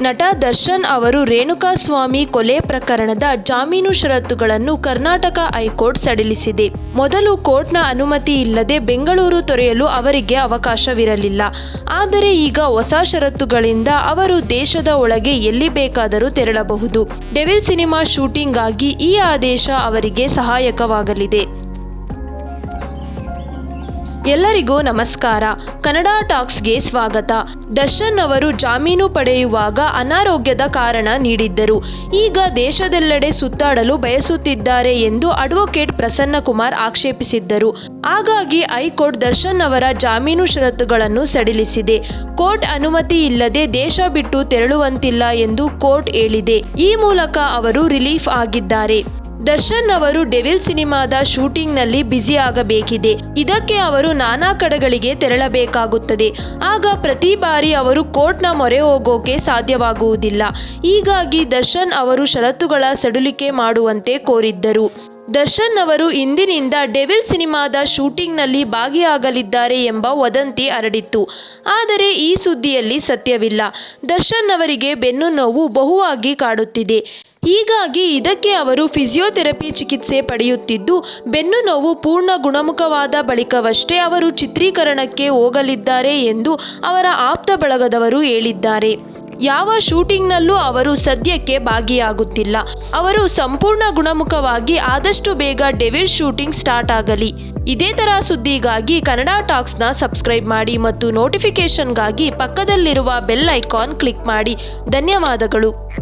ನಟ ದರ್ಶನ್ ಅವರು ರೇಣುಕಾಸ್ವಾಮಿ ಕೊಲೆ ಪ್ರಕರಣದ ಜಾಮೀನು ಷರತ್ತುಗಳನ್ನು ಕರ್ನಾಟಕ ಹೈಕೋರ್ಟ್ ಸಡಿಲಿಸಿದೆ. ಮೊದಲು ಕೋರ್ಟ್ನ ಅನುಮತಿ ಇಲ್ಲದೆ ಬೆಂಗಳೂರು ತೊರೆಯಲು ಅವರಿಗೆ ಅವಕಾಶವಿರಲಿಲ್ಲ. ಆದರೆ ಈಗ ಹೊಸ ಷರತ್ತುಗಳಿಂದ ಅವರು ದೇಶದ ಒಳಗೆ ಎಲ್ಲಿ ಬೇಕಾದರೂ ತೆರಳಬಹುದು. ಡೆವಿಲ್ ಸಿನಿಮಾ ಶೂಟಿಂಗ್ಗಾಗಿ ಈ ಆದೇಶ ಅವರಿಗೆ ಸಹಾಯಕವಾಗಲಿದೆ. ಎಲ್ಲರಿಗೂ ನಮಸ್ಕಾರ. ಕನ್ನಡ ಟಾಕ್ಸ್ಗೆ ಸ್ವಾಗತ. ದರ್ಶನ್ ಅವರು ಜಾಮೀನು ಪಡೆಯುವಾಗ ಅನಾರೋಗ್ಯದ ಕಾರಣ ನೀಡಿದ್ದರು. ಈಗ ದೇಶದೆಲ್ಲೆಡೆ ಸುತ್ತಾಡಲು ಬಯಸುತ್ತಿದ್ದಾರೆ ಎಂದು ಅಡ್ವೊಕೇಟ್ ಪ್ರಸನ್ನಕುಮಾರ್ ಆಕ್ಷೇಪಿಸಿದ್ದರು. ಹಾಗಾಗಿ ಹೈಕೋರ್ಟ್ ದರ್ಶನ್ ಅವರ ಜಾಮೀನು ಷರತ್ತುಗಳನ್ನು ಸಡಿಲಿಸಿದೆ. ಕೋರ್ಟ್ ಅನುಮತಿ ಇಲ್ಲದೆ ದೇಶ ಬಿಟ್ಟು ತೆರಳುವಂತಿಲ್ಲ ಎಂದು ಕೋರ್ಟ್ ಹೇಳಿದೆ. ಈ ಮೂಲಕ ಅವರು ರಿಲೀಫ್ ಆಗಿದ್ದಾರೆ. ದರ್ಶನ್ ಅವರು ಡೆವಿಲ್ ಸಿನಿಮಾದ ಶೂಟಿಂಗ್ನಲ್ಲಿ ಬ್ಯುಸಿ ಆಗಬೇಕಿದೆ. ಇದಕ್ಕೆ ಅವರು ನಾನಾ ಕಡೆಗಳಿಗೆ ತೆರಳಬೇಕಾಗುತ್ತದೆ. ಆಗ ಪ್ರತಿ ಬಾರಿ ಅವರು ಕೋರ್ಟ್ನ ಮೊರೆ ಹೋಗೋಕೆ ಸಾಧ್ಯವಾಗುವುದಿಲ್ಲ. ಹೀಗಾಗಿ ದರ್ಶನ್ ಅವರು ಷರತ್ತುಗಳ ಸಡಿಲಿಕೆ ಮಾಡುವಂತೆ ಕೋರಿದ್ದರು. ದರ್ಶನ್ ಅವರು ಇಂದಿನಿಂದ ಡೆವಿಲ್ ಸಿನಿಮಾದ ಶೂಟಿಂಗ್ನಲ್ಲಿ ಭಾಗಿಯಾಗಲಿದ್ದಾರೆ ಎಂಬ ವದಂತಿ ಹರಡಿತ್ತು. ಆದರೆ ಈ ಸುದ್ದಿಯಲ್ಲಿ ಸತ್ಯವಿಲ್ಲ. ದರ್ಶನ್ ಅವರಿಗೆ ಬೆನ್ನು ನೋವು ಬಹುವಾಗಿ ಕಾಡುತ್ತಿದೆ. ಹೀಗಾಗಿ ಇದಕ್ಕೆ ಅವರು ಫಿಸಿಯೋಥೆರಪಿ ಚಿಕಿತ್ಸೆ ಪಡೆಯುತ್ತಿದ್ದು, ಬೆನ್ನು ನೋವು ಪೂರ್ಣ ಗುಣಮುಖವಾದ ಬಳಿಕವಷ್ಟೇ ಅವರು ಚಿತ್ರೀಕರಣಕ್ಕೆ ಹೋಗಲಿದ್ದಾರೆ ಎಂದು ಅವರ ಆಪ್ತ ಬಳಗದವರು ಹೇಳಿದ್ದಾರೆ. ಯಾವ ಶೂಟಿಂಗ್ನಲ್ಲೂ ಅವರು ಸದ್ಯಕ್ಕೆ ಭಾಗಿಯಾಗುತ್ತಿಲ್ಲ. ಅವರು ಸಂಪೂರ್ಣ ಗುಣಮುಖವಾಗಿ ಆದಷ್ಟು ಬೇಗ ಡೆವಿಲ್ ಶೂಟಿಂಗ್ ಸ್ಟಾರ್ಟ್ ಆಗಲಿ. ಇದೇ ಥರ ಸುದ್ದಿಗಾಗಿ ಕನ್ನಡ ಟಾಕ್ಸ್ನ ಸಬ್ಸ್ಕ್ರೈಬ್ ಮಾಡಿ ಮತ್ತು ನೋಟಿಫಿಕೇಷನ್ಗಾಗಿ ಪಕ್ಕದಲ್ಲಿರುವ ಬೆಲ್ ಐಕಾನ್ ಕ್ಲಿಕ್ ಮಾಡಿ. ಧನ್ಯವಾದಗಳು.